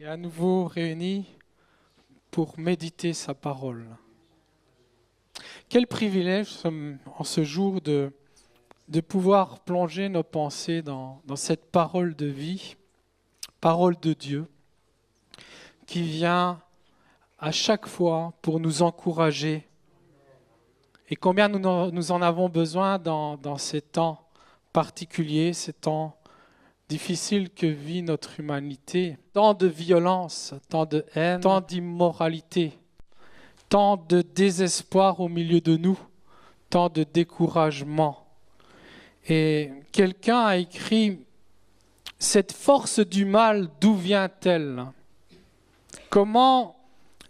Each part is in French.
et à nouveau réunis pour méditer sa parole. Quel privilège en ce jour de pouvoir plonger nos pensées dans cette parole de vie, parole de Dieu, qui vient à chaque fois pour nous encourager. Et combien nous en avons besoin dans ces temps particuliers, ces temps difficiles que vit notre humanité. Tant de violence, tant de haine, tant d'immoralité, tant de désespoir au milieu de nous, tant de découragement. Et quelqu'un a écrit « Cette force du mal, d'où vient-elle ? Comment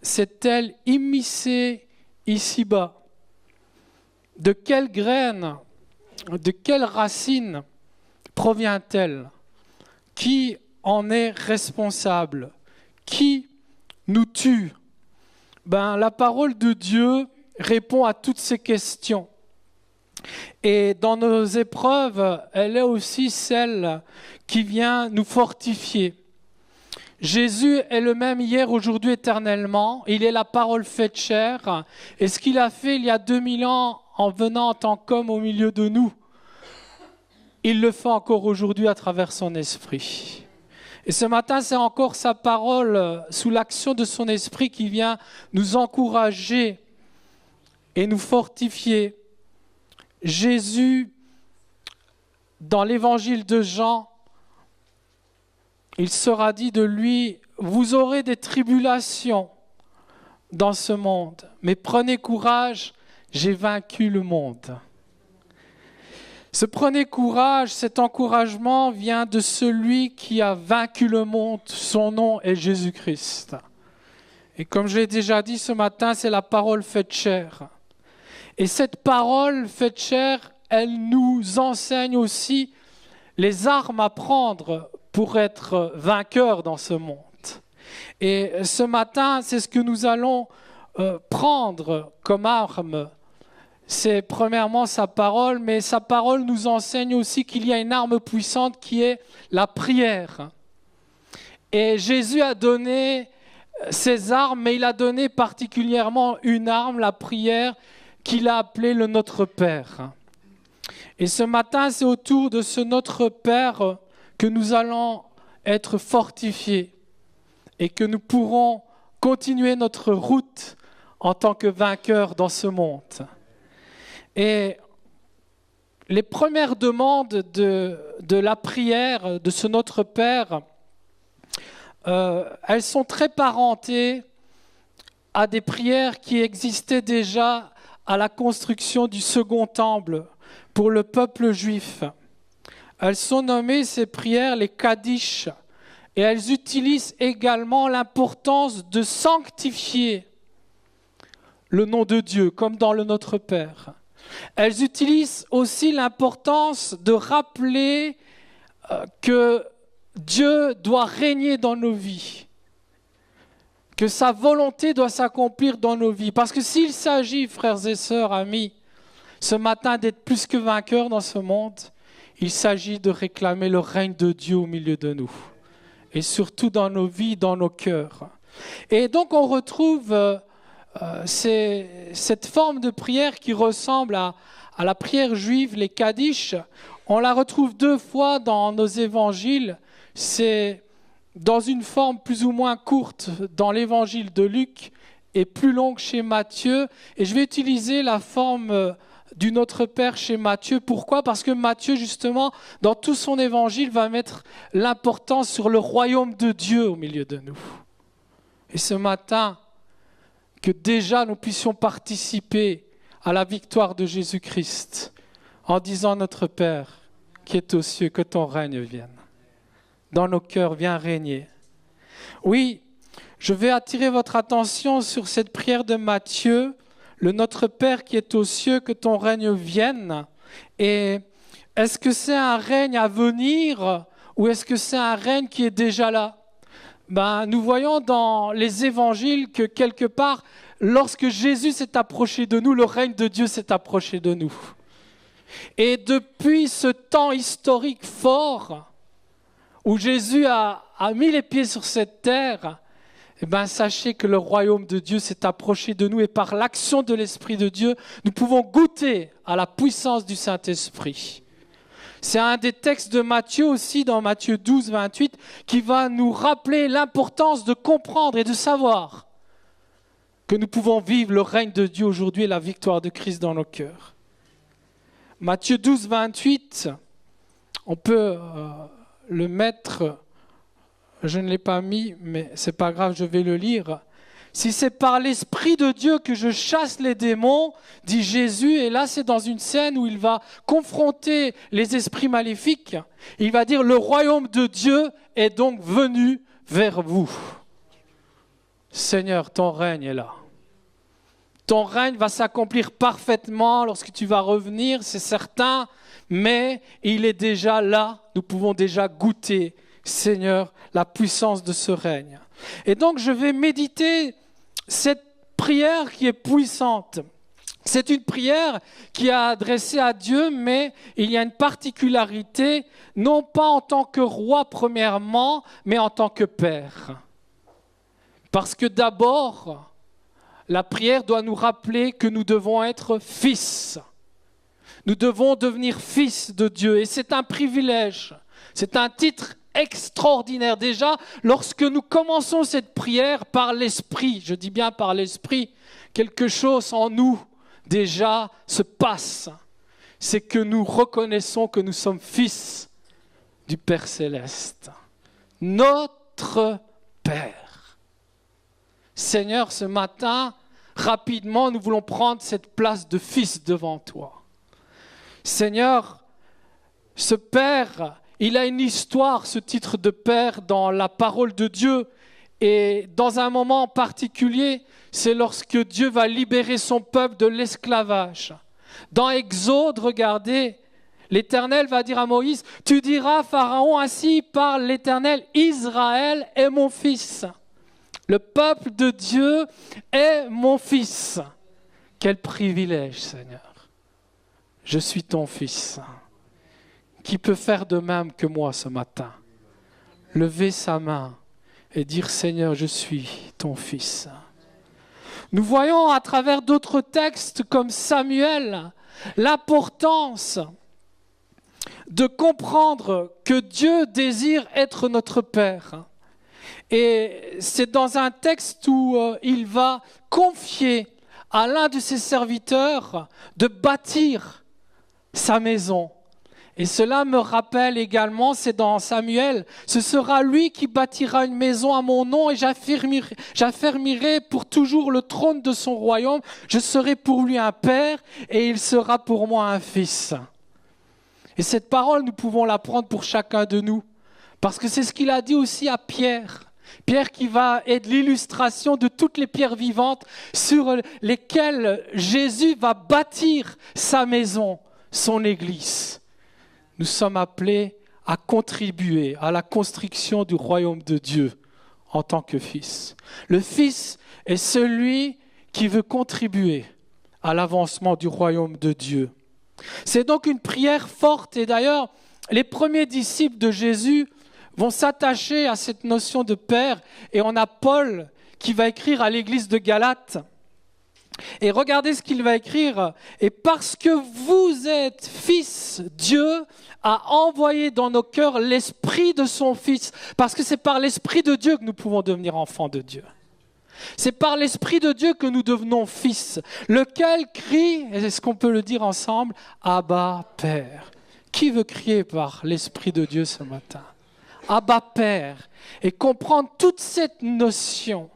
s'est-elle immiscée ici-bas ? De quelle graine, de quelle racine provient-elle ? Qui en est responsable ? Qui nous tue ? La parole de Dieu répond à toutes ces questions. Et dans nos épreuves, elle est aussi celle qui vient nous fortifier. Jésus est le même hier, aujourd'hui, éternellement. Il est la parole faite chair. Et ce qu'il a fait il y a 2000 ans en venant en tant qu'homme au milieu de nous, il le fait encore aujourd'hui à travers son esprit. Et ce matin, c'est encore sa parole sous l'action de son esprit qui vient nous encourager et nous fortifier. Jésus, dans l'évangile de Jean, il sera dit de lui, vous aurez des tribulations dans ce monde, mais prenez courage, j'ai vaincu le monde. Ce prenez courage, cet encouragement vient de celui qui a vaincu le monde. Son nom est Jésus-Christ. Et comme je l'ai déjà dit ce matin, c'est la parole faite chair. Et cette parole faite chair, elle nous enseigne aussi les armes à prendre pour être vainqueurs dans ce monde. Et ce matin, c'est ce que nous allons prendre comme arme. C'est premièrement sa parole, mais sa parole nous enseigne aussi qu'il y a une arme puissante qui est la prière. Et Jésus a donné ses armes, mais il a donné particulièrement une arme, la prière, qu'il a appelée le Notre Père. Et ce matin, c'est autour de ce Notre Père que nous allons être fortifiés et que nous pourrons continuer notre route en tant que vainqueurs dans ce monde. Et les premières demandes de la prière, de ce Notre Père, elles sont très parentées à des prières qui existaient déjà à la construction du second temple pour le peuple juif. Elles sont nommées, ces prières, les Kaddish, et elles utilisent également l'importance de sanctifier le nom de Dieu, comme dans le Notre Père. Elles utilisent aussi l'importance de rappeler que Dieu doit régner dans nos vies, que sa volonté doit s'accomplir dans nos vies. Parce que s'il s'agit, frères et sœurs, amis, ce matin d'être plus que vainqueurs dans ce monde, il s'agit de réclamer le règne de Dieu au milieu de nous, et surtout dans nos vies, dans nos cœurs. Et donc on retrouve cette forme de prière qui ressemble à la prière juive, les Kaddish. On la retrouve 2 fois dans nos évangiles. C'est dans une forme plus ou moins courte dans l'évangile de Luc et plus longue chez Matthieu. Et je vais utiliser la forme du Notre Père chez Matthieu. Pourquoi ? Parce que Matthieu, justement, dans tout son évangile, va mettre l'importance sur le royaume de Dieu au milieu de nous. Et ce matin, que déjà nous puissions participer à la victoire de Jésus-Christ en disant Notre Père qui est aux cieux, que ton règne vienne. Dans nos cœurs, viens régner. Oui, je vais attirer votre attention sur cette prière de Matthieu, le Notre Père qui est aux cieux, que ton règne vienne. Et est-ce que c'est un règne à venir ou est-ce que c'est un règne qui est déjà là ? Nous voyons dans les évangiles que quelque part, lorsque Jésus s'est approché de nous, le règne de Dieu s'est approché de nous. Et depuis ce temps historique fort, où Jésus a mis les pieds sur cette terre, eh bien, sachez que le royaume de Dieu s'est approché de nous et par l'action de l'Esprit de Dieu, nous pouvons goûter à la puissance du Saint-Esprit. C'est un des textes de Matthieu aussi, dans Matthieu 12, 28, qui va nous rappeler l'importance de comprendre et de savoir que nous pouvons vivre le règne de Dieu aujourd'hui et la victoire de Christ dans nos cœurs. Matthieu 12, 28, on peut le mettre, je ne l'ai pas mis, mais c'est pas grave, je vais le lire. Si c'est par l'Esprit de Dieu que je chasse les démons, dit Jésus, et là c'est dans une scène où il va confronter les esprits maléfiques, il va dire, le royaume de Dieu est donc venu vers vous. Seigneur, ton règne est là. Ton règne va s'accomplir parfaitement lorsque tu vas revenir, c'est certain, mais il est déjà là, nous pouvons déjà goûter, Seigneur, la puissance de ce règne. Et donc je vais méditer cette prière qui est puissante. C'est une prière qui est adressée à Dieu, mais il y a une particularité, non pas en tant que roi premièrement, mais en tant que père. Parce que d'abord, la prière doit nous rappeler que nous devons être fils. Nous devons devenir fils de Dieu et c'est un privilège, c'est un titre extraordinaire. Déjà, lorsque nous commençons cette prière par l'Esprit, je dis bien par l'Esprit, quelque chose en nous déjà se passe. C'est que nous reconnaissons que nous sommes fils du Père Céleste, notre Père. Seigneur, ce matin, rapidement, nous voulons prendre cette place de fils devant toi. Seigneur, ce Père, il a une histoire, ce titre de Père, dans la parole de Dieu. Et dans un moment particulier, c'est lorsque Dieu va libérer son peuple de l'esclavage. Dans Exode, regardez, l'Éternel va dire à Moïse, « Tu diras, Pharaon, ainsi parle l'Éternel, Israël est mon fils. » Le peuple de Dieu est mon fils. Quel privilège, Seigneur. Je suis ton fils. Qui peut faire de même que moi ce matin? Lever sa main et dire, Seigneur, je suis ton fils. Nous voyons à travers d'autres textes comme Samuel l'importance de comprendre que Dieu désire être notre Père. Et c'est dans un texte où il va confier à l'un de ses serviteurs de bâtir sa maison. Et cela me rappelle également, c'est dans Samuel, ce sera lui qui bâtira une maison à mon nom et j'affermirai pour toujours le trône de son royaume. Je serai pour lui un père et il sera pour moi un fils. Et cette parole, nous pouvons la prendre pour chacun de nous. Parce que c'est ce qu'il a dit aussi à Pierre. Pierre qui va être l'illustration de toutes les pierres vivantes sur lesquelles Jésus va bâtir sa maison, son Église. Nous sommes appelés à contribuer à la construction du royaume de Dieu en tant que fils. Le fils est celui qui veut contribuer à l'avancement du royaume de Dieu. C'est donc une prière forte et d'ailleurs, les premiers disciples de Jésus vont s'attacher à cette notion de Père et on a Paul qui va écrire à l'église de Galate. Et regardez ce qu'il va écrire. « Et parce que vous êtes fils, Dieu a envoyé dans nos cœurs l'esprit de son Fils. » Parce que c'est par l'esprit de Dieu que nous pouvons devenir enfants de Dieu. C'est par l'esprit de Dieu que nous devenons fils. Lequel crie, est-ce qu'on peut le dire ensemble, « Abba, Père ». Qui veut crier par l'esprit de Dieu ce matin? Abba, Père. Et comprendre toute cette notion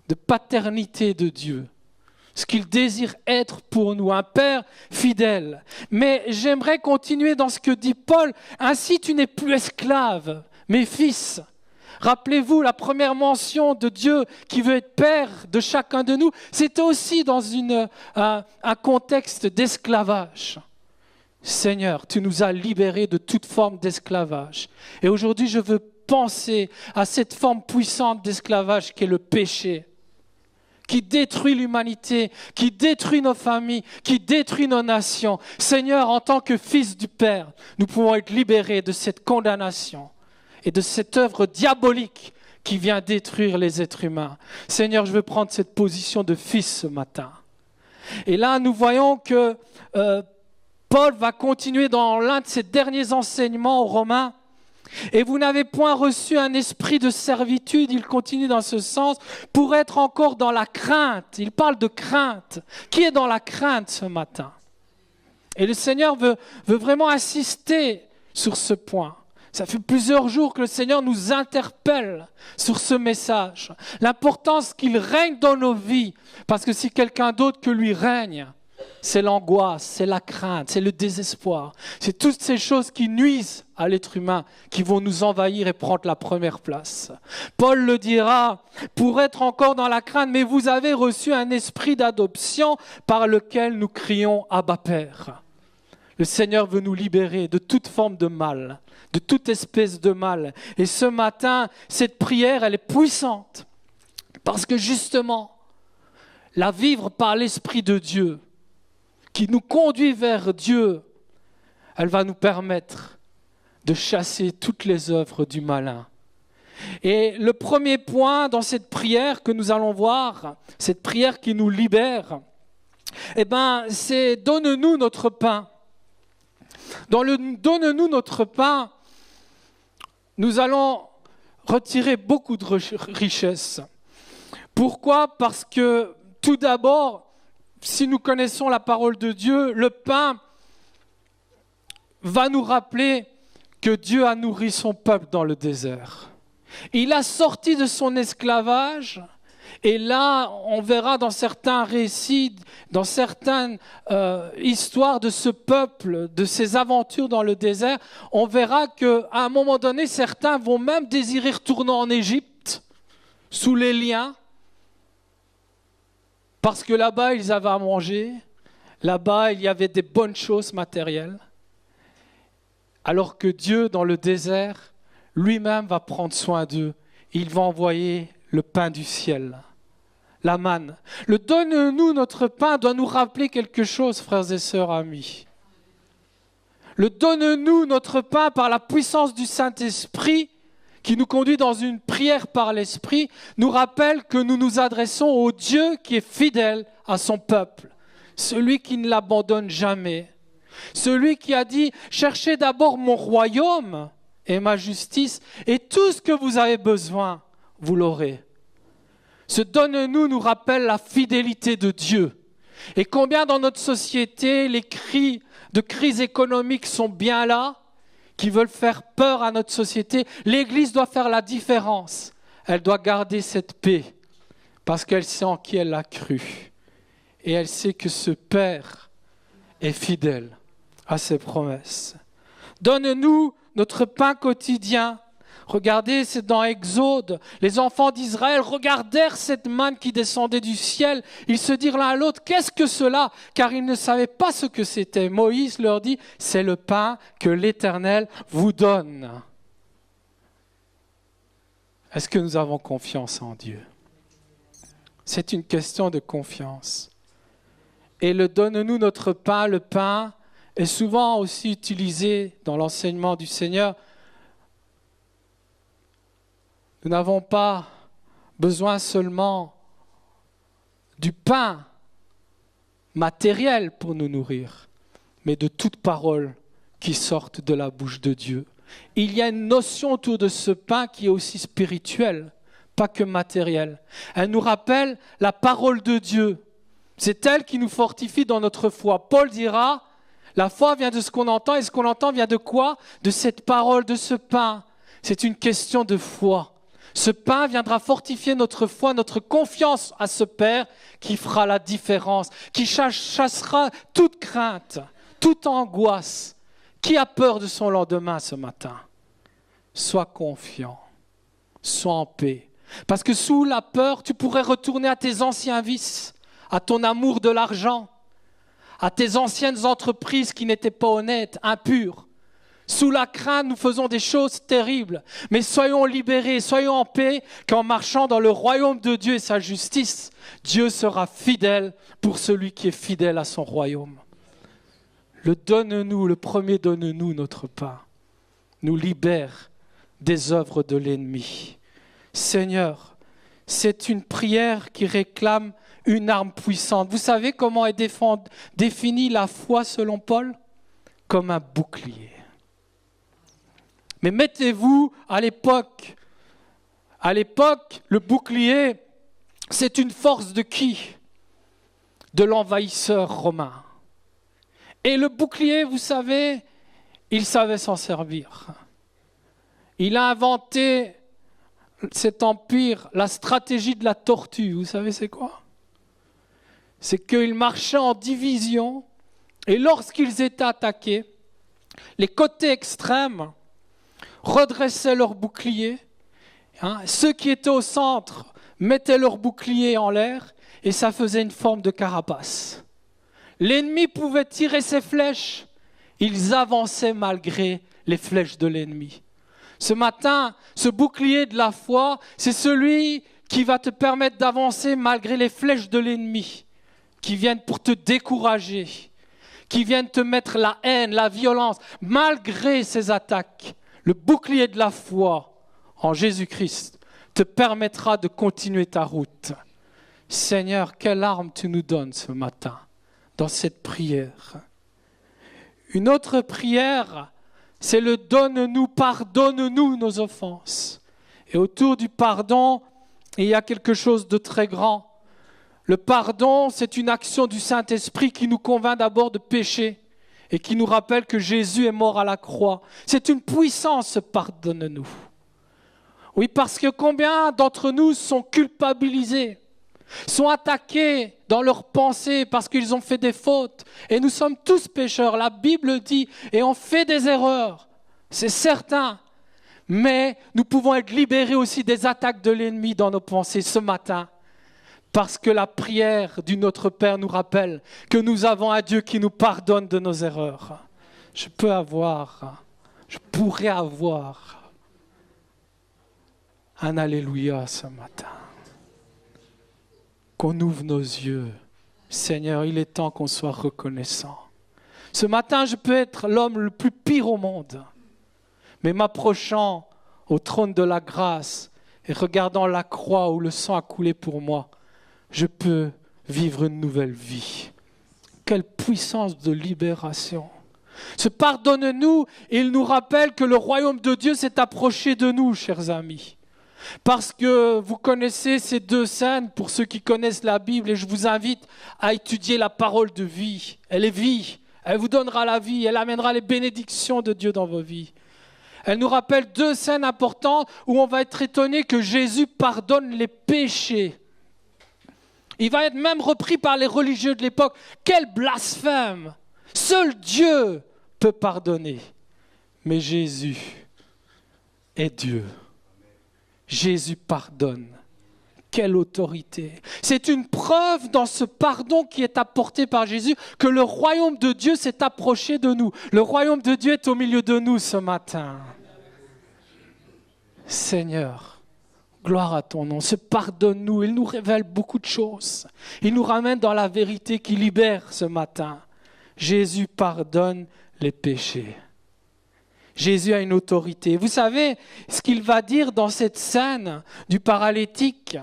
de paternité de Dieu. Ce qu'il désire être pour nous, un Père fidèle. Mais j'aimerais continuer dans ce que dit Paul. Ainsi, tu n'es plus esclave, mais fils. Rappelez-vous, la première mention de Dieu qui veut être Père de chacun de nous, c'était aussi dans un contexte d'esclavage. Seigneur, tu nous as libérés de toute forme d'esclavage. Et aujourd'hui, je veux penser à cette forme puissante d'esclavage qui est le péché, qui détruit l'humanité, qui détruit nos familles, qui détruit nos nations. Seigneur, en tant que fils du Père, nous pouvons être libérés de cette condamnation et de cette œuvre diabolique qui vient détruire les êtres humains. Seigneur, je veux prendre cette position de fils ce matin. Et là, nous voyons que Paul va continuer dans l'un de ses derniers enseignements aux Romains. Et vous n'avez point reçu un esprit de servitude, il continue dans ce sens, pour être encore dans la crainte. Il parle de crainte. Qui est dans la crainte ce matin? Et le Seigneur veut vraiment insister sur ce point. Ça fait plusieurs jours que le Seigneur nous interpelle sur ce message. L'importance qu'il règne dans nos vies. Parce que si quelqu'un d'autre que lui règne, c'est l'angoisse, c'est la crainte, c'est le désespoir. C'est toutes ces choses qui nuisent à l'être humain, qui vont nous envahir et prendre la première place. Paul le dira, pour être encore dans la crainte, mais vous avez reçu un esprit d'adoption par lequel nous crions Abba Père. Le Seigneur veut nous libérer de toute forme de mal, de toute espèce de mal. Et ce matin, cette prière, elle est puissante. Parce que justement, la vivre par l'Esprit de Dieu, qui nous conduit vers Dieu, elle va nous permettre de chasser toutes les œuvres du malin. Et le premier point dans cette prière que nous allons voir, cette prière qui nous libère, c'est « Donne-nous notre pain ». Dans le « Donne-nous notre pain », nous allons retirer beaucoup de richesses. Pourquoi ? Parce que tout d'abord, si nous connaissons la parole de Dieu, le pain va nous rappeler que Dieu a nourri son peuple dans le désert. Il a sorti de son esclavage, et là, on verra dans certains récits, dans certaines histoires de ce peuple, de ses aventures dans le désert, on verra qu'à un moment donné, certains vont même désirer retourner en Égypte, sous les liens, parce que là-bas, ils avaient à manger, là-bas, il y avait des bonnes choses matérielles. Alors que Dieu, dans le désert, lui-même va prendre soin d'eux. Il va envoyer le pain du ciel, la manne. Le « Donne-nous notre pain » doit nous rappeler quelque chose, frères et sœurs amis. Le « Donne-nous notre pain » par la puissance du Saint-Esprit, qui nous conduit dans une prière par l'Esprit, nous rappelle que nous nous adressons au Dieu qui est fidèle à son peuple, celui qui ne l'abandonne jamais, celui qui a dit « Cherchez d'abord mon royaume et ma justice, et tout ce que vous avez besoin, vous l'aurez. » Ce « Donne-nous » nous rappelle la fidélité de Dieu. Et combien dans notre société, les cris de crise économique sont bien là, qui veulent faire peur à notre société. L'Église doit faire la différence. Elle doit garder cette paix parce qu'elle sait en qui elle a cru. Et elle sait que ce Père est fidèle à ses promesses. Donne-nous notre pain quotidien. Regardez, c'est dans Exode. Les enfants d'Israël regardèrent cette manne qui descendait du ciel. Ils se dirent l'un à l'autre, qu'est-ce que cela ? Car ils ne savaient pas ce que c'était. Moïse leur dit, c'est le pain que l'Éternel vous donne. Est-ce que nous avons confiance en Dieu ? C'est une question de confiance. Et le donne-nous notre pain, le pain est souvent aussi utilisé dans l'enseignement du Seigneur. Nous n'avons pas besoin seulement du pain matériel pour nous nourrir, mais de toute parole qui sorte de la bouche de Dieu. Il y a une notion autour de ce pain qui est aussi spirituelle, pas que matérielle. Elle nous rappelle la parole de Dieu. C'est elle qui nous fortifie dans notre foi. Paul dira, la foi vient de ce qu'on entend, et ce qu'on entend vient de quoi ? De cette parole, de ce pain. C'est une question de foi. Ce pain viendra fortifier notre foi, notre confiance à ce Père qui fera la différence, qui chassera toute crainte, toute angoisse. Qui a peur de son lendemain ce matin ? Sois confiant, sois en paix. Parce que sous la peur, tu pourrais retourner à tes anciens vices, à ton amour de l'argent, à tes anciennes entreprises qui n'étaient pas honnêtes, impures. Sous la crainte, nous faisons des choses terribles. Mais soyons libérés, soyons en paix, qu'en marchant dans le royaume de Dieu et sa justice, Dieu sera fidèle pour celui qui est fidèle à son royaume. Le premier donne-nous notre pain, nous libère des œuvres de l'ennemi. Seigneur, c'est une prière qui réclame une arme puissante. Vous savez comment est définie la foi selon Paul ? Comme un bouclier. Mais mettez-vous à l'époque. À l'époque, le bouclier, c'est une force de qui ? De l'envahisseur romain. Et le bouclier, vous savez, il savait s'en servir. Il a inventé cet empire, la stratégie de la tortue. Vous savez c'est quoi ? C'est qu'ils marchaient en division et lorsqu'ils étaient attaqués, les côtés extrêmes redressaient leur bouclier. Ceux qui étaient au centre mettaient leur bouclier en l'air et ça faisait une forme de carapace. L'ennemi pouvait tirer ses flèches, ils avançaient malgré les flèches de l'ennemi. Ce matin, ce bouclier de la foi, c'est celui qui va te permettre d'avancer malgré les flèches de l'ennemi, qui viennent pour te décourager, qui viennent te mettre la haine, la violence, malgré ces attaques. Le bouclier de la foi en Jésus-Christ te permettra de continuer ta route. Seigneur, quelle arme tu nous donnes ce matin dans cette prière. Une autre prière, c'est le donne-nous, pardonne-nous nos offenses. Et autour du pardon, il y a quelque chose de très grand. Le pardon, c'est une action du Saint-Esprit qui nous convainc d'abord de pécher et qui nous rappelle que Jésus est mort à la croix. C'est une puissance, pardonne-nous. Oui, parce que combien d'entre nous sont culpabilisés, sont attaqués dans leurs pensées parce qu'ils ont fait des fautes. Et nous sommes tous pécheurs, la Bible dit, et on fait des erreurs, c'est certain. Mais nous pouvons être libérés aussi des attaques de l'ennemi dans nos pensées ce matin. Parce que la prière du Notre Père nous rappelle que nous avons un Dieu qui nous pardonne de nos erreurs. Je pourrais avoir un Alléluia ce matin. Qu'on ouvre nos yeux. Seigneur, il est temps qu'on soit reconnaissant. Ce matin, je peux être l'homme le plus pire au monde. Mais m'approchant au trône de la grâce et regardant la croix où le sang a coulé pour moi, je peux vivre une nouvelle vie. Quelle puissance de libération. Ce pardonne-nous, il nous rappelle que le royaume de Dieu s'est approché de nous, chers amis. Parce que vous connaissez ces deux scènes, pour ceux qui connaissent la Bible, et je vous invite à étudier la parole de vie. Elle est vie, elle vous donnera la vie, elle amènera les bénédictions de Dieu dans vos vies. Elle nous rappelle deux scènes importantes où on va être étonné que Jésus pardonne les péchés. Il va être même repris par les religieux de l'époque. Quel blasphème! Seul Dieu peut pardonner. Mais Jésus est Dieu. Jésus pardonne. Quelle autorité! C'est une preuve dans ce pardon qui est apporté par Jésus que le royaume de Dieu s'est approché de nous. Le royaume de Dieu est au milieu de nous ce matin. Seigneur, gloire à ton nom. Pardonne-nous. Il nous révèle beaucoup de choses. Il nous ramène dans la vérité qui libère ce matin. Jésus pardonne les péchés. Jésus a une autorité. Vous savez ce qu'il va dire dans cette scène du paralytique?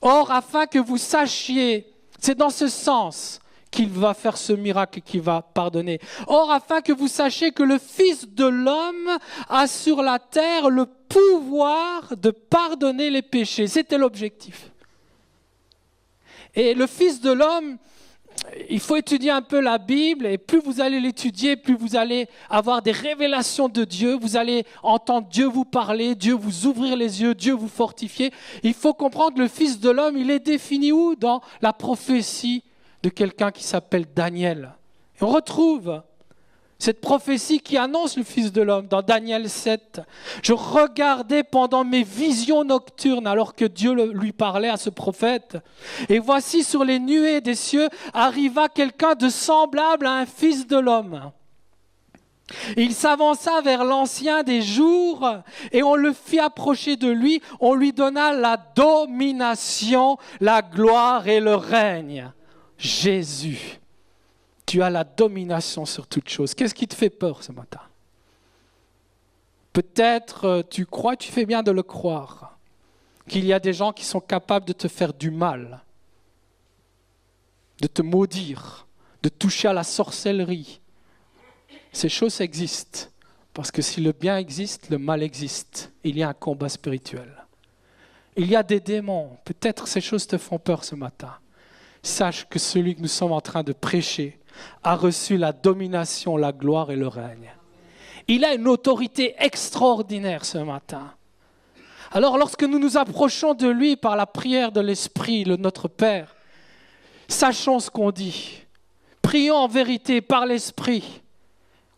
Or, afin que vous sachiez, c'est dans ce sens qu'il va faire ce miracle et qu'il va pardonner. Or, afin que vous sachiez que le Fils de l'homme a sur la terre le pouvoir de pardonner les péchés. C'était l'objectif. Et le Fils de l'homme, il faut étudier un peu la Bible et plus vous allez l'étudier, plus vous allez avoir des révélations de Dieu, vous allez entendre Dieu vous parler, Dieu vous ouvrir les yeux, Dieu vous fortifier. Il faut comprendre le Fils de l'homme, il est défini où? Dans la prophétie de quelqu'un qui s'appelle Daniel. Et on retrouve cette prophétie qui annonce le Fils de l'homme dans Daniel 7. Je regardais pendant mes visions nocturnes alors que Dieu lui parlait à ce prophète. Et voici sur les nuées des cieux arriva quelqu'un de semblable à un fils de l'homme. Il s'avança vers l'ancien des jours et on le fit approcher de lui. On lui donna la domination, la gloire et le règne. Jésus. Tu as la domination sur toute chose. Qu'est-ce qui te fait peur ce matin? Peut-être tu crois, tu fais bien de le croire, qu'il y a des gens qui sont capables de te faire du mal, de te maudire, de toucher à la sorcellerie. Ces choses existent, parce que si le bien existe, le mal existe. Il y a un combat spirituel. Il y a des démons. Peut-être ces choses te font peur ce matin. Sache que celui que nous sommes en train de prêcher a reçu la domination, la gloire et le règne. Il a une autorité extraordinaire ce matin. Alors lorsque nous nous approchons de lui par la prière de l'Esprit, notre Père, sachons ce qu'on dit. Prions en vérité par l'Esprit.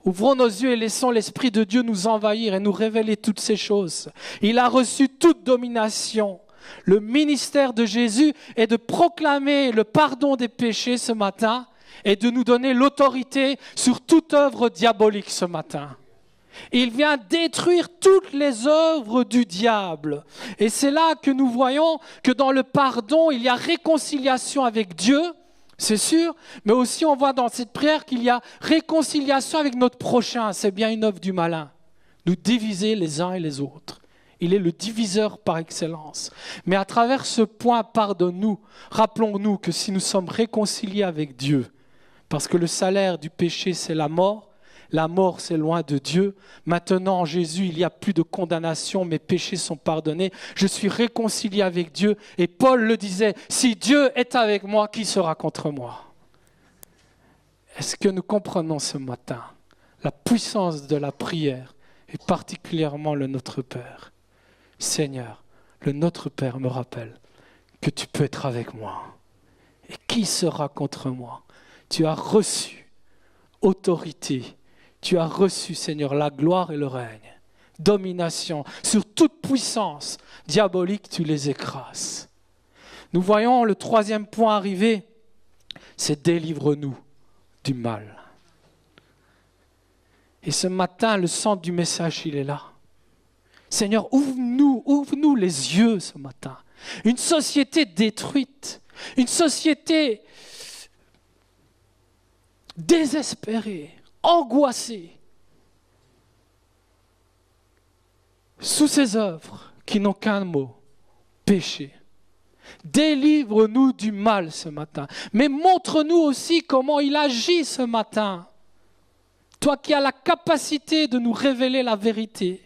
Ouvrons nos yeux et laissons l'Esprit de Dieu nous envahir et nous révéler toutes ces choses. Il a reçu toute domination. Le ministère de Jésus est de proclamer le pardon des péchés ce matin et de nous donner l'autorité sur toute œuvre diabolique ce matin. Il vient détruire toutes les œuvres du diable. Et c'est là que nous voyons que dans le pardon, il y a réconciliation avec Dieu, c'est sûr, mais aussi on voit dans cette prière qu'il y a réconciliation avec notre prochain. C'est bien une œuvre du malin, nous diviser les uns et les autres. Il est le diviseur par excellence. Mais à travers ce point, pardonne-nous, rappelons-nous que si nous sommes réconciliés avec Dieu, parce que le salaire du péché c'est la mort c'est loin de Dieu. Maintenant en Jésus, il n'y a plus de condamnation, mes péchés sont pardonnés. Je suis réconcilié avec Dieu. Et Paul le disait, si Dieu est avec moi, qui sera contre moi? Est-ce que nous comprenons ce matin la puissance de la prière et particulièrement le Notre Père? Seigneur, le Notre Père me rappelle que tu peux être avec moi. Et qui sera contre moi? Tu as reçu autorité. Tu as reçu, Seigneur, la gloire et le règne, domination sur toute puissance diabolique, tu les écrases. Nous voyons le troisième point arriver, c'est délivre-nous du mal. Et ce matin, le centre du message, il est là. Seigneur, ouvre-nous les yeux ce matin. Une société détruite, une société désespérée, angoissé sous ses œuvres qui n'ont qu'un mot, péché. Délivre-nous du mal ce matin, mais montre-nous aussi comment il agit ce matin. Toi qui as la capacité de nous révéler la vérité.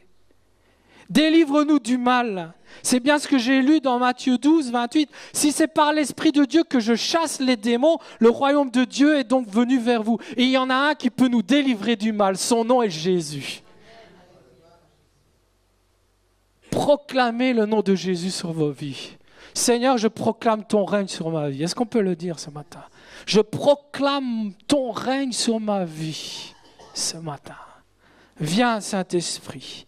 Délivre-nous du mal. C'est bien ce que j'ai lu dans Matthieu 12, 28. Si c'est par l'Esprit de Dieu que je chasse les démons, le royaume de Dieu est donc venu vers vous. Et il y en a un qui peut nous délivrer du mal. Son nom est Jésus. Proclamez le nom de Jésus sur vos vies. Seigneur, je proclame ton règne sur ma vie. Est-ce qu'on peut le dire ce matin? Je proclame ton règne sur ma vie ce matin. Viens, Saint-Esprit.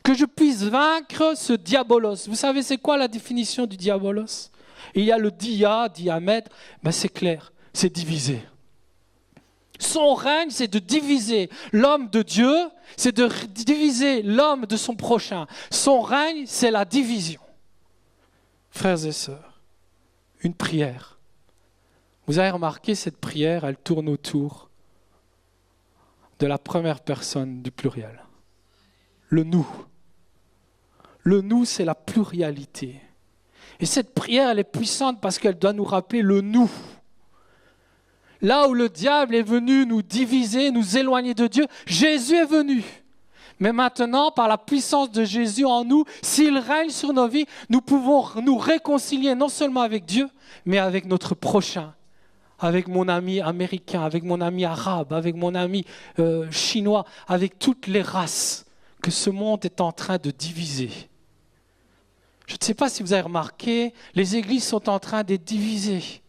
Que je puisse vaincre ce diabolos. Vous savez c'est quoi la définition du diabolos? Il y a le diamètre, c'est clair, c'est diviser. Son règne, c'est de diviser l'homme de Dieu, c'est de diviser l'homme de son prochain. Son règne, c'est la division. Frères et sœurs, une prière. Vous avez remarqué, cette prière, elle tourne autour de la première personne du pluriel. Le nous. Le nous, c'est la pluralité. Et cette prière, elle est puissante parce qu'elle doit nous rappeler le nous. Là où le diable est venu nous diviser, nous éloigner de Dieu, Jésus est venu. Mais maintenant, par la puissance de Jésus en nous, s'il règne sur nos vies, nous pouvons nous réconcilier non seulement avec Dieu, mais avec notre prochain. Avec mon ami américain, avec mon ami arabe, avec mon ami chinois, avec toutes les races que ce monde est en train de diviser. Je ne sais pas si vous avez remarqué, les églises sont en train d'être divisées.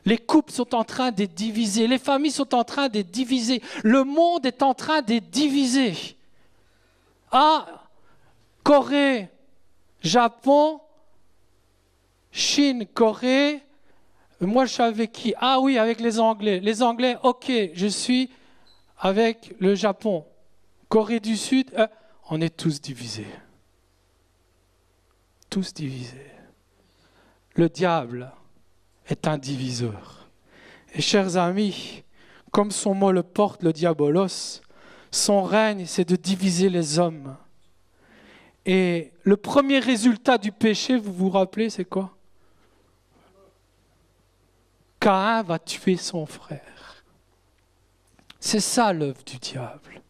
Les couples sont en train d'être divisés. Les familles sont en train d'être divisées. Le monde est en train d'être divisé. Corée, Japon, Chine, Corée. Moi, je suis avec qui? Ah oui, avec les Anglais. Les Anglais, ok, je suis avec le Japon. Corée du Sud, on est tous divisés. Tous divisés. Le diable est un diviseur. Et chers amis, comme son mot le porte, le diabolos, son règne, c'est de diviser les hommes. Et le premier résultat du péché, vous vous rappelez, c'est quoi? Caïn va tuer son frère. C'est ça l'œuvre du diable.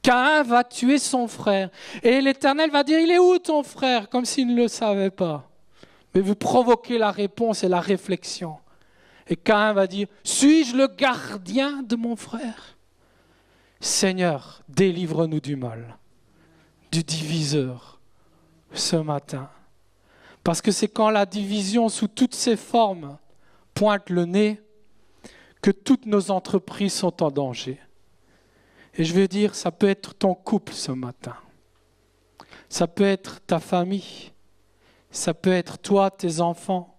Caïn va tuer son frère. Et l'Éternel va dire, il est où ton frère? Comme s'il ne le savait pas. Mais vous provoquez la réponse et la réflexion. Et Caïn va dire, suis-je le gardien de mon frère? Seigneur, délivre-nous du mal, du diviseur, ce matin. Parce que c'est quand la division sous toutes ses formes pointe le nez que toutes nos entreprises sont en danger. Et je veux dire, ça peut être ton couple ce matin. Ça peut être ta famille. Ça peut être toi, tes enfants.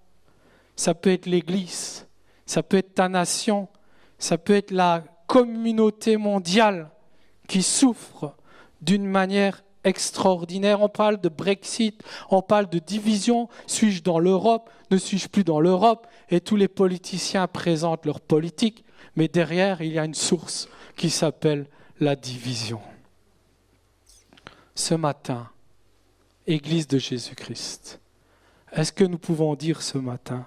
Ça peut être l'Église. Ça peut être ta nation. Ça peut être la communauté mondiale qui souffre d'une manière extraordinaire. On parle de Brexit, on parle de division. Suis-je dans l'Europe? Ne suis-je plus dans l'Europe? Et tous les politiciens présentent leur politique. Mais derrière, il y a une source qui s'appelle la division. Ce matin, Église de Jésus-Christ, est-ce que nous pouvons dire ce matin,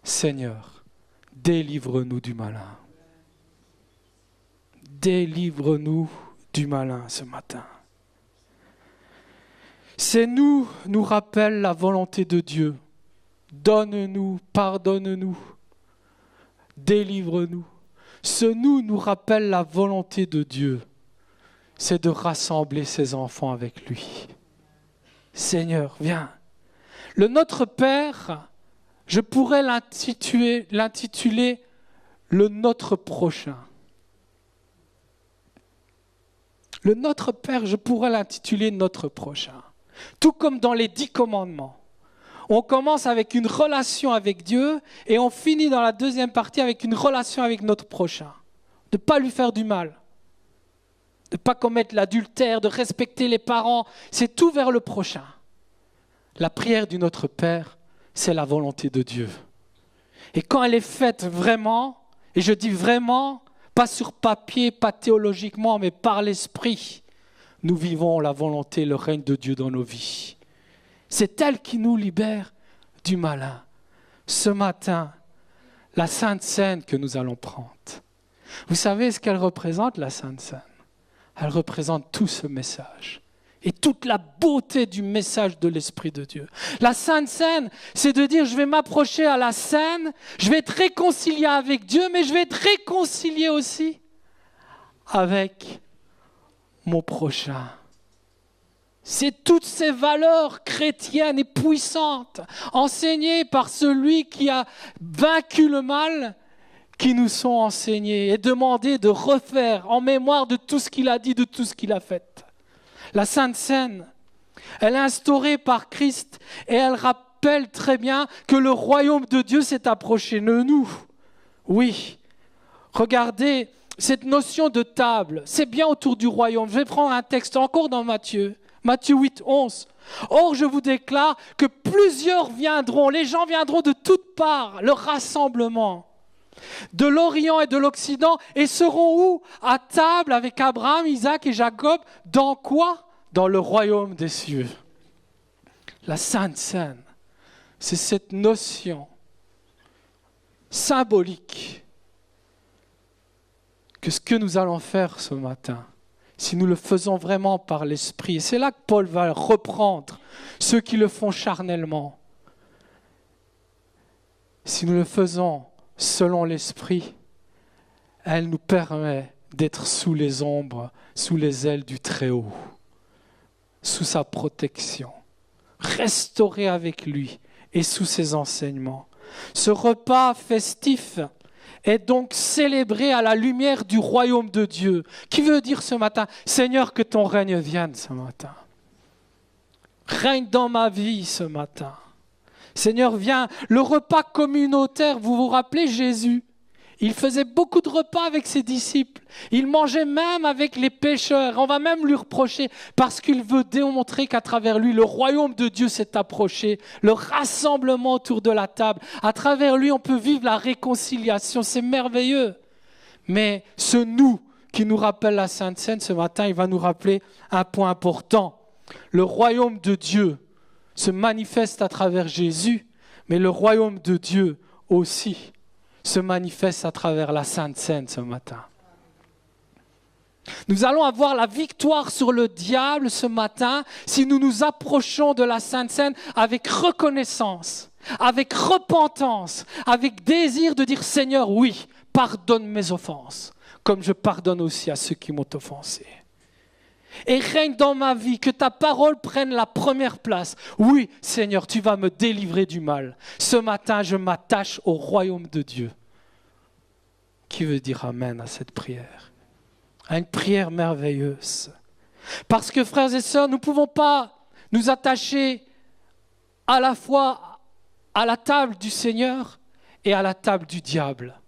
Seigneur, délivre-nous du malin. Délivre-nous du malin ce matin. C'est nous rappelle la volonté de Dieu. Donne-nous, pardonne-nous, délivre-nous. Ce nous rappelle la volonté de Dieu. C'est de rassembler ses enfants avec lui. Seigneur, viens. Le Notre Père, je pourrais l'intituler le Notre Prochain. Le Notre Père, je pourrais l'intituler Notre Prochain. Tout comme dans les 10 commandements. On commence avec une relation avec Dieu et on finit dans la deuxième partie avec une relation avec notre prochain. De ne pas lui faire du mal. De ne pas commettre l'adultère, de respecter les parents. C'est tout vers le prochain. La prière du Notre Père, c'est la volonté de Dieu. Et quand elle est faite vraiment, et je dis vraiment, pas sur papier, pas théologiquement, mais par l'Esprit, nous vivons la volonté, le règne de Dieu dans nos vies. C'est elle qui nous libère du malin. Ce matin, la Sainte Seine que nous allons prendre. Vous savez ce qu'elle représente, la Sainte Seine? Elle représente tout ce message. Et toute la beauté du message de l'Esprit de Dieu. La Sainte Seine, c'est de dire, je vais m'approcher à la Seine, je vais être réconcilié avec Dieu, mais je vais être réconcilié aussi avec mon prochain. C'est toutes ces valeurs chrétiennes et puissantes, enseignées par celui qui a vaincu le mal, qui nous sont enseignées et demandées de refaire en mémoire de tout ce qu'il a dit, de tout ce qu'il a fait. La Sainte Seine, elle est instaurée par Christ et elle rappelle très bien que le royaume de Dieu s'est approché de nous. Oui, regardez cette notion de table, c'est bien autour du royaume. Je vais prendre un texte encore dans Matthieu 8, 11. Or, je vous déclare que plusieurs viendront, les gens viendront de toutes parts, le rassemblement, de l'Orient et de l'Occident, et seront où? À table avec Abraham, Isaac et Jacob. Dans quoi? Dans le royaume des cieux. La Sainte Seine, c'est cette notion symbolique que ce que nous allons faire ce matin, si nous le faisons vraiment par l'Esprit, et c'est là que Paul va reprendre ceux qui le font charnellement. Si nous le faisons selon l'Esprit, elle nous permet d'être sous les ombres, sous les ailes du Très-Haut, sous sa protection, restaurés avec lui et sous ses enseignements. Ce repas festif est donc célébré à la lumière du royaume de Dieu. Qui veut dire ce matin, Seigneur, que ton règne vienne ce matin. Règne dans ma vie ce matin. Seigneur, viens. Le repas communautaire, vous vous rappelez Jésus? Il faisait beaucoup de repas avec ses disciples. Il mangeait même avec les pécheurs. On va même lui reprocher parce qu'il veut démontrer qu'à travers lui, le royaume de Dieu s'est approché. Le rassemblement autour de la table. À travers lui, on peut vivre la réconciliation. C'est merveilleux. Mais ce nous qui nous rappelle la Sainte Seine ce matin, il va nous rappeler un point important. Le royaume de Dieu se manifeste à travers Jésus, mais le royaume de Dieu aussi se manifeste à travers la Sainte Seine ce matin. Nous allons avoir la victoire sur le diable ce matin si nous nous approchons de la Sainte Seine avec reconnaissance, avec repentance, avec désir de dire « Seigneur, oui, pardonne mes offenses, comme je pardonne aussi à ceux qui m'ont offensé. » Et règne dans ma vie, que ta parole prenne la première place. Oui, Seigneur, tu vas me délivrer du mal. Ce matin, je m'attache au royaume de Dieu. Qui veut dire Amen à cette prière? À une prière merveilleuse. Parce que, frères et sœurs, nous ne pouvons pas nous attacher à la fois à la table du Seigneur et à la table du diable.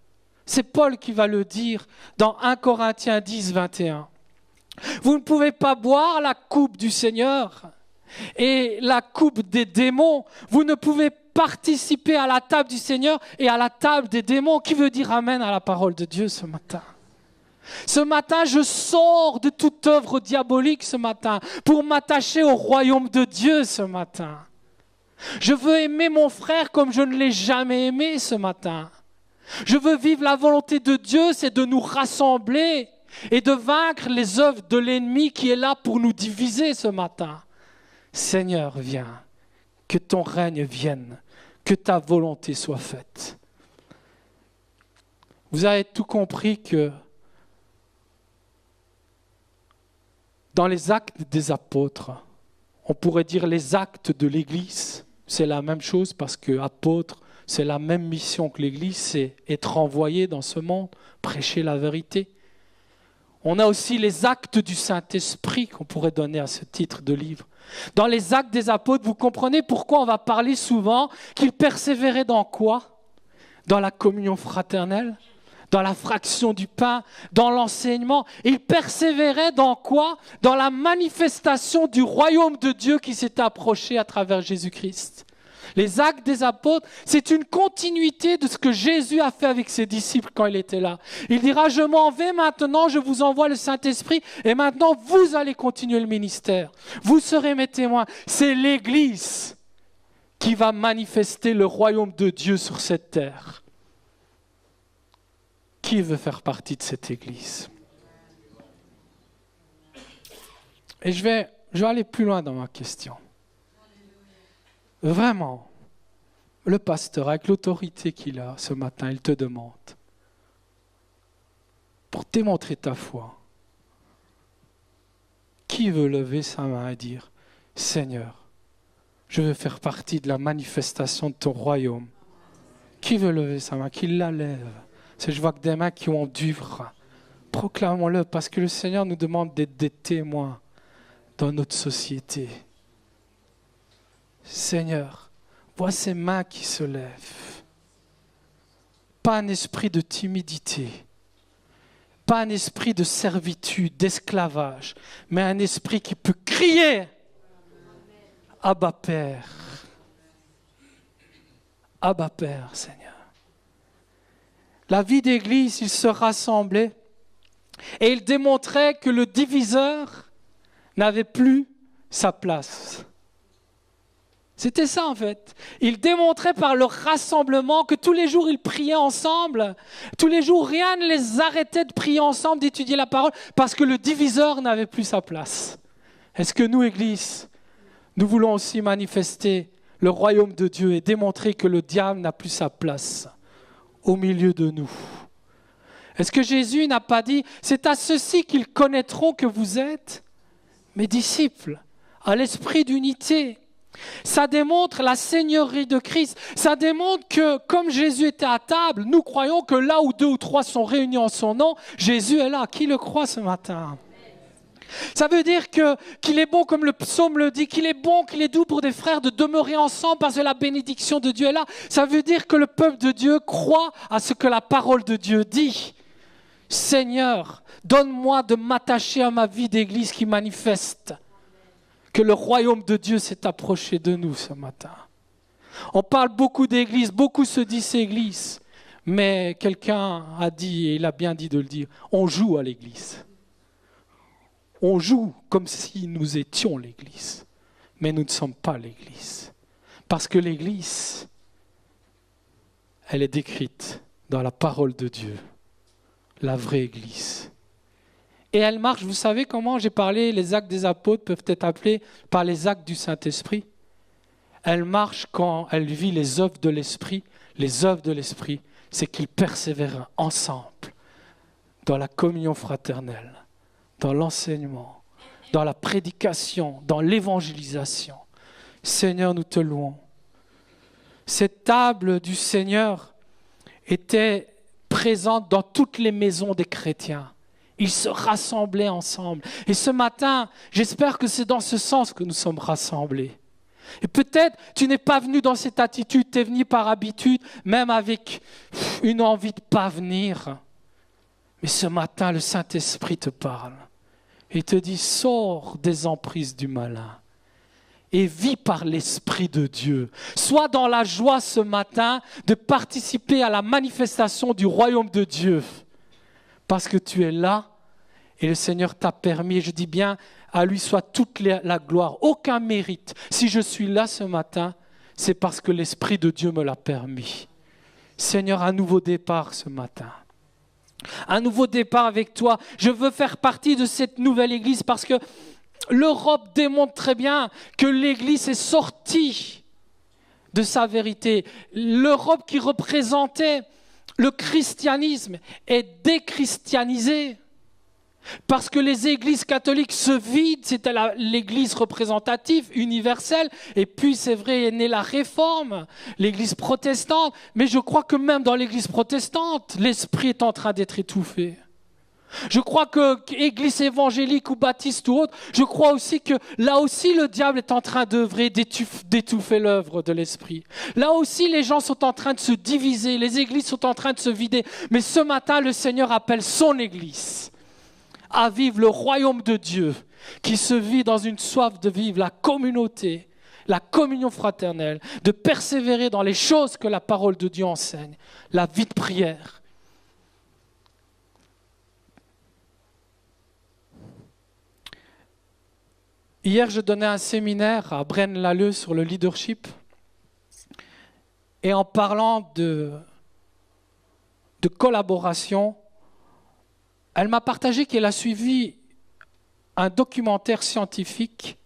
C'est Paul qui va le dire dans 1 Corinthiens 10, 21. Vous ne pouvez pas boire la coupe du Seigneur et la coupe des démons. Vous ne pouvez participer à la table du Seigneur et à la table des démons. Qui veut dire Amen à la parole de Dieu ce matin? Ce matin, je sors de toute œuvre diabolique ce matin pour m'attacher au royaume de Dieu ce matin. Je veux aimer mon frère comme je ne l'ai jamais aimé ce matin. Je veux vivre la volonté de Dieu, c'est de nous rassembler et de vaincre les œuvres de l'ennemi qui est là pour nous diviser ce matin. Seigneur, viens, que ton règne vienne, que ta volonté soit faite. Vous avez tout compris que dans les actes des apôtres, on pourrait dire les actes de l'Église, c'est la même chose parce que apôtre, c'est la même mission que l'Église, c'est être envoyé dans ce monde, prêcher la vérité. On a aussi les actes du Saint-Esprit qu'on pourrait donner à ce titre de livre. Dans les actes des apôtres, vous comprenez pourquoi on va parler souvent qu'ils persévéraient dans quoi? Dans la communion fraternelle, dans la fraction du pain, dans l'enseignement. Ils persévéraient dans quoi? Dans la manifestation du royaume de Dieu qui s'est approché à travers Jésus-Christ. Les actes des apôtres, c'est une continuité de ce que Jésus a fait avec ses disciples quand il était là. Il dira, je m'en vais maintenant, je vous envoie le Saint-Esprit et maintenant vous allez continuer le ministère. Vous serez mes témoins. C'est l'Église qui va manifester le royaume de Dieu sur cette terre. Qui veut faire partie de cette Église? Et je vais aller plus loin dans ma question. Vraiment, le pasteur, avec l'autorité qu'il a ce matin, il te demande, pour démontrer ta foi, qui veut lever sa main et dire, Seigneur, je veux faire partie de la manifestation de ton royaume. Qui veut lever sa main? Qu'il la lève. Je vois que des mains qui ont du frein. Proclamons-le parce que le Seigneur nous demande d'être des témoins dans notre société. Seigneur, vois ces mains qui se lèvent. Pas un esprit de timidité, pas un esprit de servitude, d'esclavage, mais un esprit qui peut crier « Abba Père ». Abba Père, Seigneur. La vie d'église, ils se rassemblaient et ils démontraient que le diviseur n'avait plus sa place. C'était ça en fait. Ils démontraient par leur rassemblement que tous les jours ils priaient ensemble. Tous les jours, rien ne les arrêtait de prier ensemble, d'étudier la parole, parce que le diviseur n'avait plus sa place. Est-ce que nous, Église, nous voulons aussi manifester le royaume de Dieu et démontrer que le diable n'a plus sa place au milieu de nous? Est-ce que Jésus n'a pas dit « C'est à ceux-ci qu'ils connaîtront que vous êtes mes disciples » à l'esprit d'unité. Ça démontre la seigneurie de Christ. Ça démontre que comme Jésus était à table, nous croyons que là où 2 ou 3 sont réunis en son nom, Jésus est là. Qui le croit ce matin? Ça veut dire qu'il est bon, comme le psaume le dit, qu'il est bon, qu'il est doux pour des frères de demeurer ensemble parce que la bénédiction de Dieu est là. Ça veut dire que le peuple de Dieu croit à ce que la parole de Dieu dit. Seigneur, donne-moi de m'attacher à ma vie d'église qui manifeste que le royaume de Dieu s'est approché de nous ce matin. On parle beaucoup d'église, beaucoup se disent église, mais quelqu'un a dit, et il a bien dit de le dire, on joue à l'église. On joue comme si nous étions l'Église, mais nous ne sommes pas l'Église. Parce que l'Église, elle est décrite dans la parole de Dieu, la vraie Église. Et elle marche, vous savez comment j'ai parlé, les actes des apôtres peuvent être appelés par les actes du Saint-Esprit. Elle marche quand elle vit les œuvres de l'Esprit. Les œuvres de l'Esprit, c'est qu'ils persévèrent ensemble dans la communion fraternelle, dans l'enseignement, dans la prédication, dans l'évangélisation. Seigneur, nous te louons. Cette table du Seigneur était présente dans toutes les maisons des chrétiens. Ils se rassemblaient ensemble. Et ce matin, j'espère que c'est dans ce sens que nous sommes rassemblés. Et peut-être tu n'es pas venu dans cette attitude, tu es venu par habitude, même avec une envie de ne pas venir. Mais ce matin, le Saint-Esprit te parle et te dit, sors des emprises du malin et vis par l'Esprit de Dieu. Sois dans la joie ce matin de participer à la manifestation du royaume de Dieu. Parce que tu es là et le Seigneur t'a permis, et je dis bien, à lui soit toute la gloire, aucun mérite. Si je suis là ce matin, c'est parce que l'Esprit de Dieu me l'a permis. Seigneur, un nouveau départ ce matin. Un nouveau départ avec toi. Je veux faire partie de cette nouvelle Église parce que l'Europe démontre très bien que l'Église est sortie de sa vérité. L'Europe qui représentait le christianisme est déchristianisée. Parce que les églises catholiques se vident, c'était l'église représentative, universelle, et puis c'est vrai, est née la réforme, l'église protestante, mais je crois que même dans l'église protestante, l'esprit est en train d'être étouffé. Je crois que église évangélique ou baptiste ou autre, je crois aussi que là aussi le diable est en train d'œuvrer, d'étouffer l'œuvre de l'esprit. Là aussi les gens sont en train de se diviser, les églises sont en train de se vider, mais ce matin le Seigneur appelle son église à vivre le royaume de Dieu qui se vit dans une soif de vivre la communauté, la communion fraternelle, de persévérer dans les choses que la parole de Dieu enseigne, la vie de prière. Hier, je donnais un séminaire à Braine-l'Alleud sur le leadership et en parlant de collaboration, elle m'a partagé qu'elle a suivi un documentaire scientifique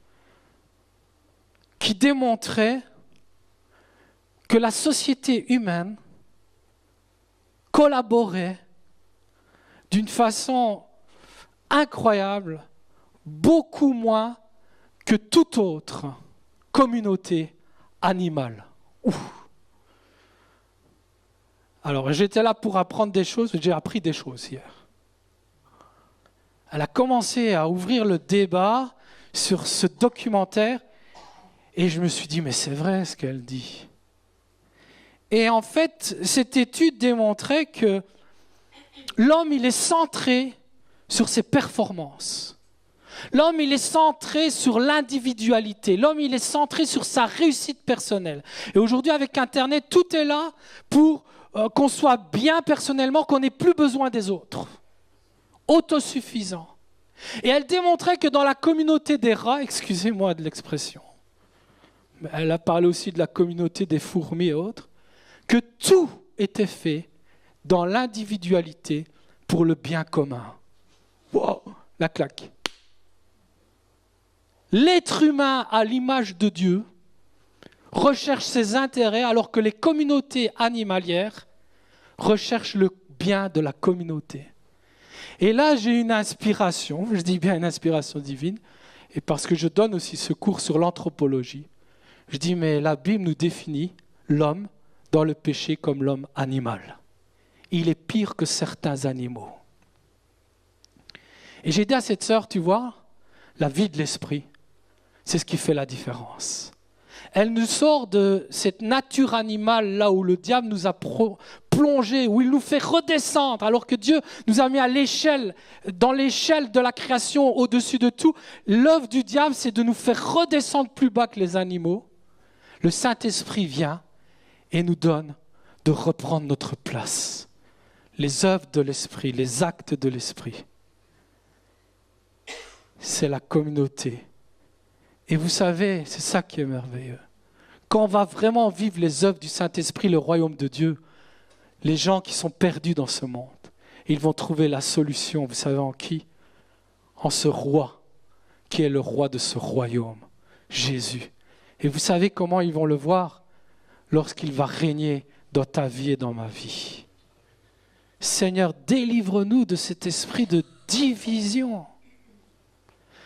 qui démontrait que la société humaine collaborait d'une façon incroyable, beaucoup moins que toute autre communauté animale. Ouf. Alors j'étais là pour apprendre des choses, j'ai appris des choses hier. Elle a commencé à ouvrir le débat sur ce documentaire et je me suis dit, mais c'est vrai ce qu'elle dit. Et en fait, cette étude démontrait que l'homme, il est centré sur ses performances. L'homme, il est centré sur l'individualité. L'homme, il est centré sur sa réussite personnelle. Et aujourd'hui, avec Internet, tout est là pour qu'on soit bien personnellement, qu'on n'ait plus besoin des autres. Autosuffisant. Et elle démontrait que dans la communauté des rats, excusez-moi de l'expression, mais elle a parlé aussi de la communauté des fourmis et autres, que tout était fait dans l'individualité pour le bien commun. Wow, la claque. L'être humain, à l'image de Dieu, recherche ses intérêts alors que les communautés animalières recherchent le bien de la communauté. Et là, j'ai une inspiration, je dis bien une inspiration divine, et parce que je donne aussi ce cours sur l'anthropologie, je dis, mais la Bible nous définit l'homme dans le péché comme l'homme animal. Il est pire que certains animaux. Et j'ai dit à cette sœur, tu vois, la vie de l'esprit, c'est ce qui fait la différence. Elle nous sort de cette nature animale là où le diable nous a plongé, où il nous fait redescendre, alors que Dieu nous a mis à l'échelle, dans l'échelle de la création au-dessus de tout. L'œuvre du diable, c'est de nous faire redescendre plus bas que les animaux. Le Saint-Esprit vient et nous donne de reprendre notre place. Les œuvres de l'Esprit, les actes de l'Esprit. c'est la communauté. Et vous savez, c'est ça qui est merveilleux. Quand on va vraiment vivre les œuvres du Saint-Esprit, le royaume de Dieu, les gens qui sont perdus dans ce monde, ils vont trouver la solution, vous savez en qui? En ce roi, qui est le roi de ce royaume, Jésus. Et vous savez comment ils vont le voir? Lorsqu'il va régner dans ta vie et dans ma vie. Seigneur, délivre-nous de cet esprit de division.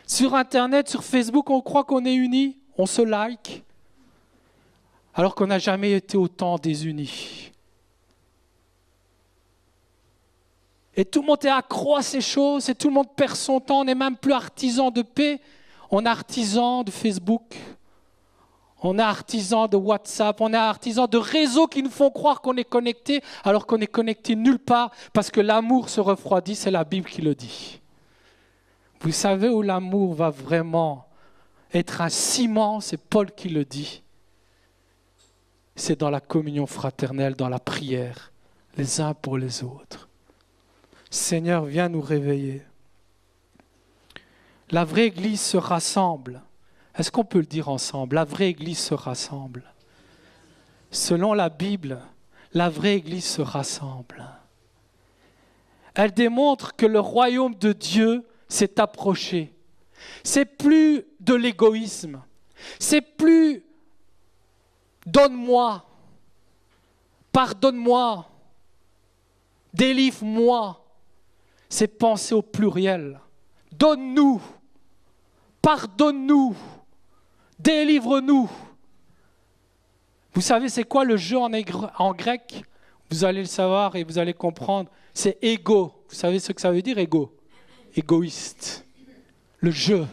Sur Internet, sur Facebook, on croit qu'on est unis, on se like, alors qu'on n'a jamais été autant désunis. Et tout le monde est accro à ces choses, et tout le monde perd son temps, on n'est même plus artisan de paix, on est artisan de Facebook, on est artisan de WhatsApp, on est artisan de réseaux qui nous font croire qu'on est connecté, alors qu'on est connecté nulle part, parce que l'amour se refroidit, c'est la Bible qui le dit. Vous savez où l'amour va vraiment être un ciment, c'est Paul qui le dit. C'est dans la communion fraternelle, dans la prière, les uns pour les autres. Seigneur, viens nous réveiller. La vraie Église se rassemble. Est-ce qu'on peut le dire ensemble? La vraie Église se rassemble. Selon la Bible, la vraie Église se rassemble. Elle démontre que le royaume de Dieu s'est approché. C'est plus de l'égoïsme. C'est plus donne-moi, pardonne-moi, délivre-moi. C'est penser au pluriel. Donne-nous, pardonne-nous, délivre-nous. Vous savez, c'est quoi le jeu en grec? Vous allez le savoir et vous allez comprendre. C'est égo. Vous savez ce que ça veut dire, égo? Égoïste. Le jeu.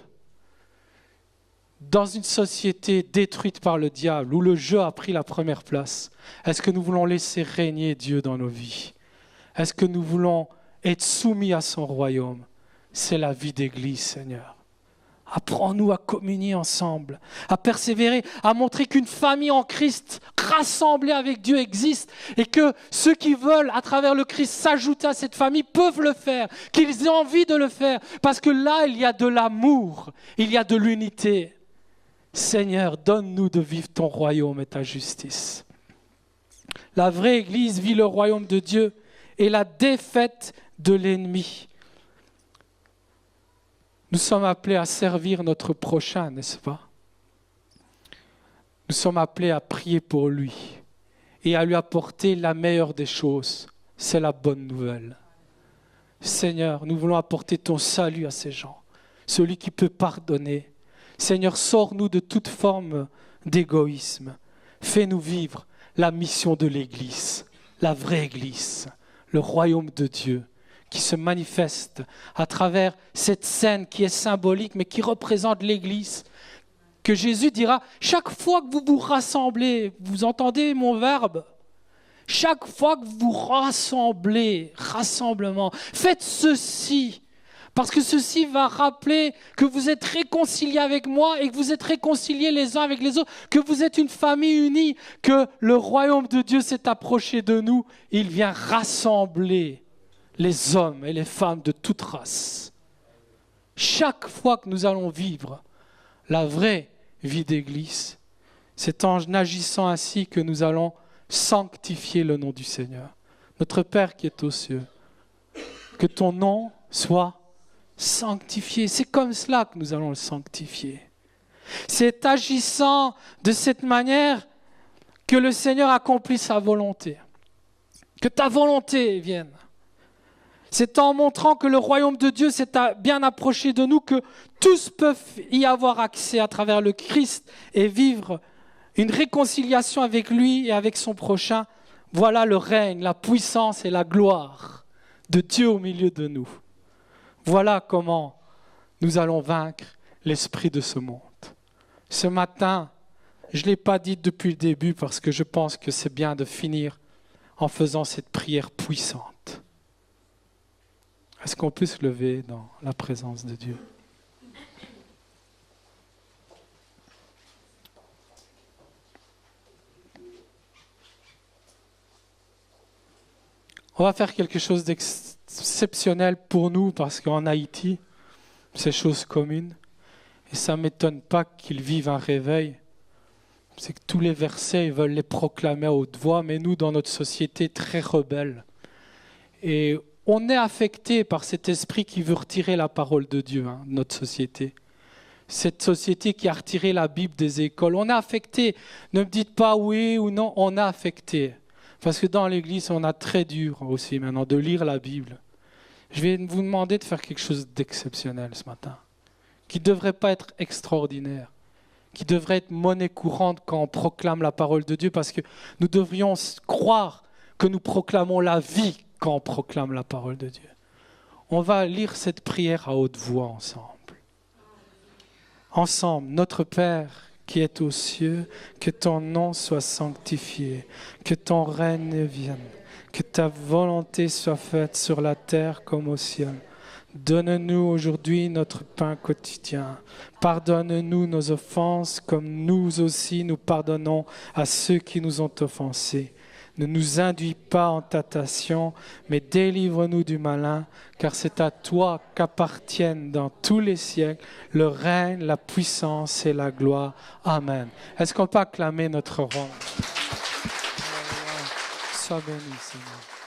Dans une société détruite par le diable, où le jeu a pris la première place, est-ce que nous voulons laisser régner Dieu dans nos vies? Est-ce que nous voulons être soumis à son royaume? C'est la vie d'église, Seigneur. Apprends-nous à communier ensemble, à persévérer, à montrer qu'une famille en Christ rassemblée avec Dieu existe et que ceux qui veulent, à travers le Christ, s'ajouter à cette famille peuvent le faire, qu'ils aient envie de le faire, parce que là, il y a de l'amour, il y a de l'unité. Seigneur, donne-nous de vivre ton royaume et ta justice. La vraie Église vit le royaume de Dieu et la défaite de l'ennemi. Nous sommes appelés à servir notre prochain, n'est-ce pas? Nous sommes appelés à prier pour lui et à lui apporter la meilleure des choses. C'est la bonne nouvelle. Seigneur, nous voulons apporter ton salut à ces gens, celui qui peut pardonner. Seigneur, sors-nous de toute forme d'égoïsme. Fais-nous vivre la mission de l'Église, la vraie Église, le royaume de Dieu, qui se manifeste à travers cette scène qui est symbolique, mais qui représente l'Église. Que Jésus dira, chaque fois que vous vous rassemblez, vous entendez mon verbe? Chaque fois que vous vous rassemblez, rassemblement, faites ceci, parce que ceci va rappeler que vous êtes réconciliés avec moi et que vous êtes réconciliés les uns avec les autres, que vous êtes une famille unie, que le royaume de Dieu s'est approché de nous. Il vient rassembler les hommes et les femmes de toute race. Chaque fois que nous allons vivre la vraie vie d'église, c'est en agissant ainsi que nous allons sanctifier le nom du Seigneur. Notre Père qui est aux cieux, que ton nom soit sanctifié. C'est comme cela que nous allons le sanctifier. C'est agissant de cette manière que le Seigneur accomplit sa volonté. Que ta volonté vienne. C'est en montrant que le royaume de Dieu s'est bien approché de nous que tous peuvent y avoir accès à travers le Christ et vivre une réconciliation avec lui et avec son prochain. Voilà le règne, la puissance et la gloire de Dieu au milieu de nous. Voilà comment nous allons vaincre l'esprit de ce monde. Ce matin, je ne l'ai pas dit depuis le début parce que je pense que c'est bien de finir en faisant cette prière puissante. Est-ce qu'on peut se lever dans la présence de Dieu? On va faire quelque chose d'exceptionnel pour nous parce qu'en Haïti, ces choses communes. Et ça ne m'étonne pas qu'ils vivent un réveil. C'est que tous les versets, ils veulent les proclamer à haute voix, mais nous, dans notre société très rebelle. Et on est affecté par cet esprit qui veut retirer la parole de Dieu, de notre société. Cette société qui a retiré la Bible des écoles. On est affecté. Ne me dites pas oui ou non, on est affecté. Parce que dans l'Église, on a très dur aussi maintenant de lire la Bible. Je vais vous demander de faire quelque chose d'exceptionnel ce matin, qui ne devrait pas être extraordinaire, qui devrait être monnaie courante quand on proclame la parole de Dieu, parce que nous devrions croire que nous proclamons la vie quand on proclame la parole de Dieu. On va lire cette prière à haute voix ensemble. Ensemble, notre Père qui est aux cieux, que ton nom soit sanctifié, que ton règne vienne, que ta volonté soit faite sur la terre comme au ciel. Donne-nous aujourd'hui notre pain quotidien. Pardonne-nous nos offenses comme nous aussi nous pardonnons à ceux qui nous ont offensés. Ne nous induis pas en tentation, mais délivre-nous du malin, car c'est à toi qu'appartiennent dans tous les siècles le règne, la puissance et la gloire. Amen. Est-ce qu'on peut acclamer notre roi? Sois béni, Seigneur.